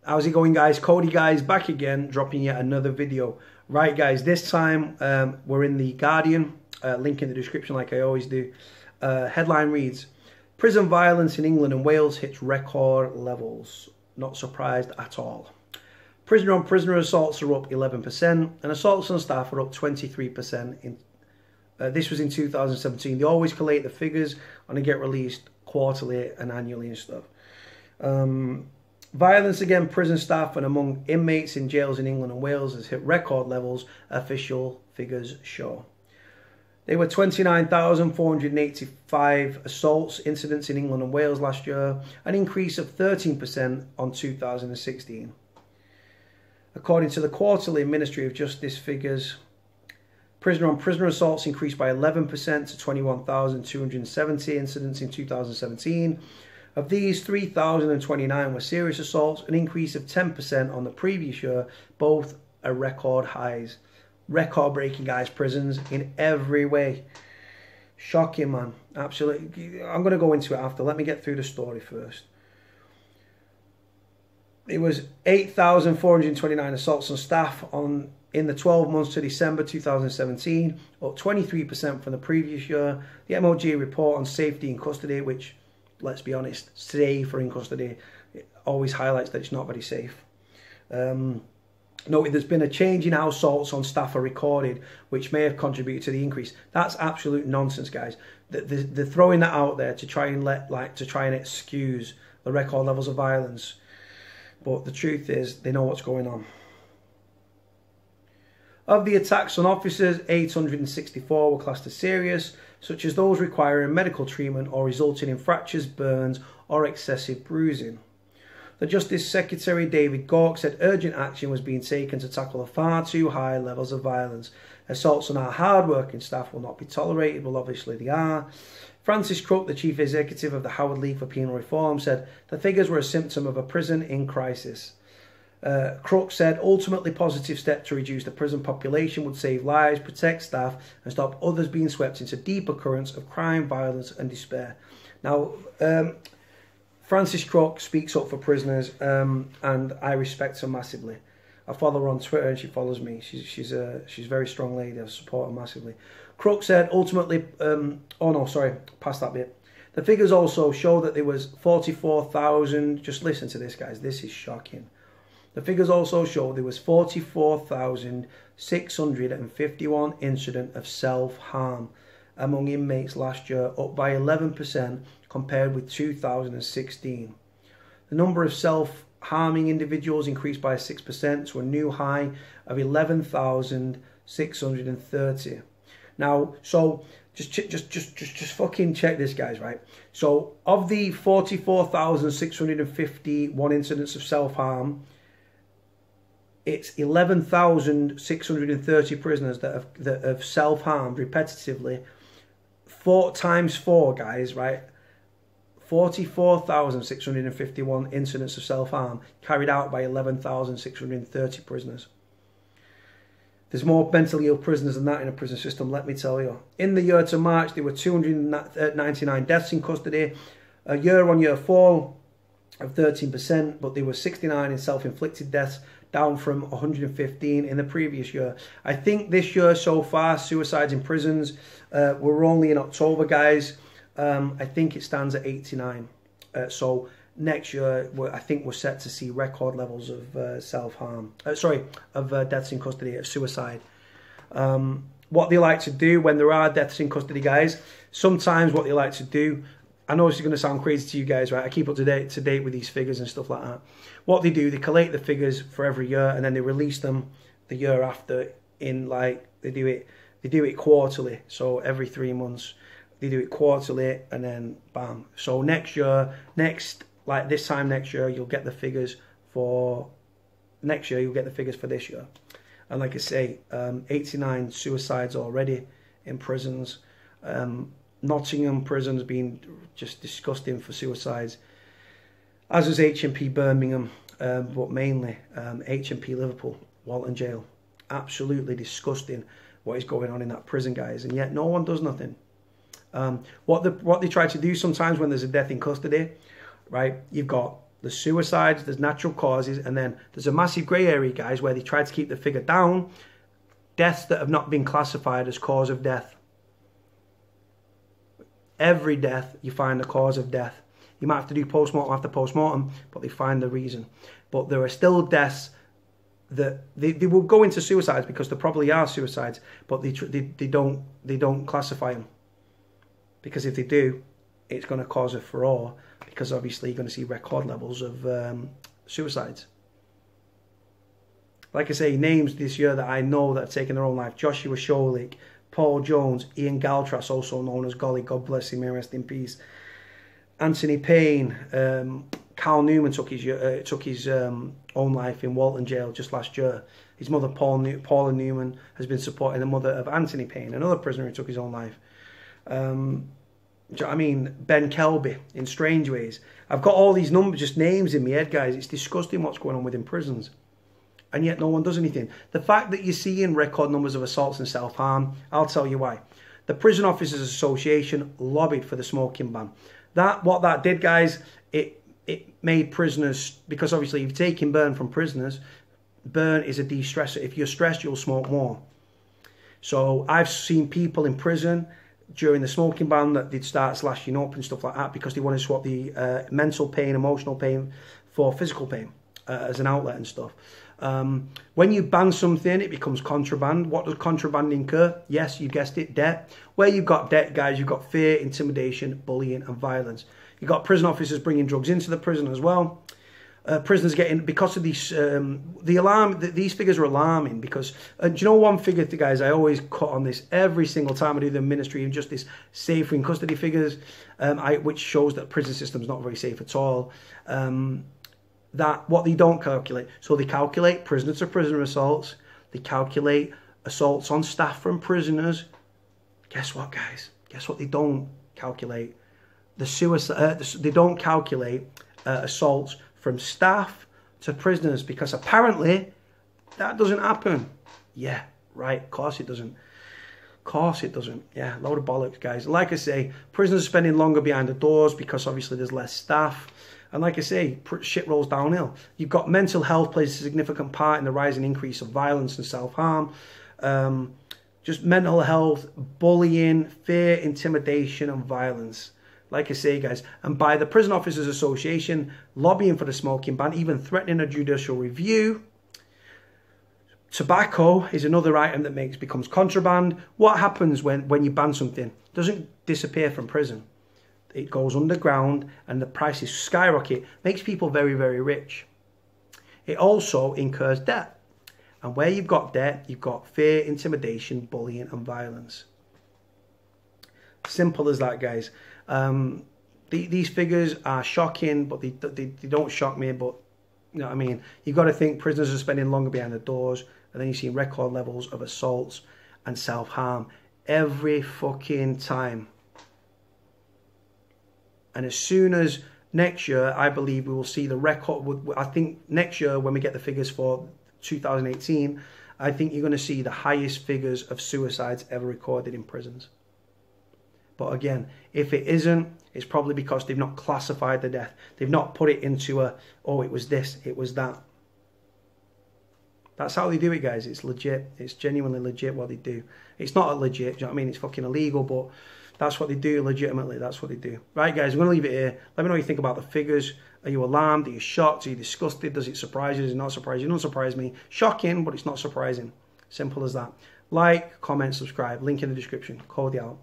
How's it going, guys? Cody, guys, back again, dropping yet another video. Right, guys, this time we're in the Guardian, link in the description like I always do. Headline reads, prison violence in England and Wales hits record levels. Not surprised at all. Prisoner on prisoner assaults are up 11% and assaults on staff are up 23%. This was in 2017. They always collate the figures and they get released quarterly and annually and stuff. Violence against prison staff and among inmates in jails in England and Wales has hit record levels, official figures show. There were 29,485 assaults incidents in England and Wales last year, an increase of 13% on 2016. According to the quarterly Ministry of Justice figures, prisoner on prisoner assaults increased by 11% to 21,270 incidents in 2017. Of these, 3,029 were serious assaults, an increase of 10% on the previous year, both are record highs. Record-breaking, guys, prisons in every way. Shocking, man. Absolutely. I'm going to go into it after. Let me get through the story first. It was 8,429 assaults on staff in the 12 months to December 2017, up 23% from the previous year. The MOJ report on safety in custody, which, let's be honest, safe or in custody, it always highlights that it's not very safe. Noted there's been a change in how assaults on staff are recorded, which may have contributed to the increase. That's absolute nonsense, guys. They're throwing that out there to try and excuse the record levels of violence. But the truth is, they know what's going on. Of the attacks on officers, 864 were classed as serious, such as those requiring medical treatment or resulting in fractures, burns, or excessive bruising. The Justice Secretary, David Gauke, said urgent action was being taken to tackle the far too high levels of violence. Assaults on our hard-working staff will not be tolerated. Well, obviously they are. Francis Crook, the Chief Executive of the Howard League for Penal Reform, said the figures were a symptom of a prison in crisis. Crook said ultimately positive steps to reduce the prison population would save lives, protect staff and stop others being swept into deeper currents of crime, violence and despair. Now, Francis Crook speaks up for prisoners and I respect her massively. I follow her on Twitter and she follows me. She's a very strong lady. I support her massively. Crook said ultimately, oh no, sorry, past that bit. The figures also show that there was 44,000, just listen to this, guys, this is shocking. The figures also show there was 44,651 incidents of self-harm among inmates last year, up by 11% compared with 2016. The number of self-harming individuals increased by 6% to a new high of 11,630. Now, so just fucking check this, guys, right? So of the 44,651 incidents of self-harm, it's 11,630 prisoners that have self-harmed repetitively. 4 times 4, guys, right? 44,651 incidents of self-harm carried out by 11,630 prisoners. There's more mentally ill prisoners than that in a prison system, let me tell you. In the year to March, there were 299 deaths in custody, a year-on-year fall of 13%, but there were 69 in self-inflicted deaths, down from 115 in the previous year. I think this year so far, suicides in prisons, we're only in October, guys. I think it stands at 89. So next year, I think we're set to see record levels of self-harm. Of deaths in custody, of suicide. What they like to do when there are deaths in custody, guys, sometimes what they like to do, I know this is going to sound crazy to you guys, right? I keep up to date with these figures and stuff like that. What they do, they collate the figures for every year and then they release them the year after in they do it quarterly. So every 3 months they do it quarterly and then bam. So next year, this time next year, you'll get the figures for next year, you'll get the figures for this year. And like I say, 89 suicides already in prisons. Nottingham prison's been just disgusting for suicides, as is HMP Birmingham, but mainly HMP Liverpool, Walton Jail. Absolutely disgusting what is going on in that prison, guys, and yet no one does nothing. What they try to do sometimes when there's a death in custody, right? You've got There's suicides, there's natural causes, and then there's a massive grey area, guys, where they try to keep the figure down. Deaths that have not been classified as cause of death. Every death, you find the cause of death. You might have to do post-mortem after post-mortem, but they find the reason. But there are still deaths that they will go into suicides because there probably are suicides, but they don't classify them. Because if they do, it's going to cause a furore, because obviously you're going to see record levels of suicides. Like I say, names this year that I know that have taken their own life: Joshua Scholich, Paul Jones, Ian Galtras, also known as Golly, God bless him, may rest in peace. Anthony Payne, Carl Newman took his own life in Walton Jail just last year. His mother, Paula Newman, has been supporting the mother of Anthony Payne, another prisoner who took his own life. Do you know what I mean? Ben Kelby in Strange Ways. I've got all these numbers, just names in my head, guys. It's disgusting what's going on within prisons. And yet no one does anything. The fact that you're seeing record numbers of assaults and self-harm, I'll tell you why. The Prison Officers Association lobbied for the smoking ban. What that did, guys, it made prisoners, because obviously you've taken burn from prisoners. Burn is a de-stressor. If you're stressed, you'll smoke more. So I've seen people in prison during the smoking ban that they'd start slashing up and stuff like that because they want to swap the mental pain, emotional pain for physical pain as an outlet and stuff. When you ban something, it becomes contraband. What does contraband incur? Yes, you guessed it, debt. Where you've got debt, guys, you've got fear, intimidation, bullying and violence. You've got prison officers bringing drugs into the prison as well. Prisoners getting, because of these, these figures are alarming because, do you know one figure, guys, I always cut on this every single time I do the Ministry of Justice safe in custody figures, which shows that the prison system's not very safe at all. That what they don't calculate. So they calculate prisoner to prisoner assaults. They calculate assaults on staff from prisoners. Guess what, guys? Guess what they don't calculate? The suicide. They don't calculate assaults from staff to prisoners, because apparently that doesn't happen. Yeah, right. Of course it doesn't. Of course it doesn't. Yeah, load of bollocks, guys. Like I say, prisoners are spending longer behind the doors because obviously there's less staff. And like I say, shit rolls downhill. You've got mental health plays a significant part in the rising increase of violence and self-harm. Just mental health, bullying, fear, intimidation and violence. Like I say, guys, and by the Prison Officers Association lobbying for the smoking ban, even threatening a judicial review. Tobacco is another item that becomes contraband. What happens when you ban something? It doesn't disappear from prison. It goes underground and the prices skyrocket. Makes people very, very rich. It also incurs debt. And where you've got debt, you've got fear, intimidation, bullying and violence. Simple as that, guys. These figures are shocking, but they don't shock me. But you know what I mean? You've got to think prisoners are spending longer behind the doors. And then you see record levels of assaults and self-harm every fucking time. And as soon as next year, I believe we will see the record. I think next year, when we get the figures for 2018, I think you're going to see the highest figures of suicides ever recorded in prisons. But again, if it isn't, it's probably because they've not classified the death. They've not put it into a, oh, it was this, it was that. That's how they do it, guys. It's legit. It's genuinely legit what they do. It's not legit, do you know what I mean? It's fucking illegal, but that's what they do legitimately. That's what they do. Right, guys, I'm going to leave it here. Let me know what you think about the figures. Are you alarmed? Are you shocked? Are you disgusted? Does it surprise you? Does it not surprise you? It don't surprise me. Shocking, but it's not surprising. Simple as that. Like, comment, subscribe. Link in the description. Cordial.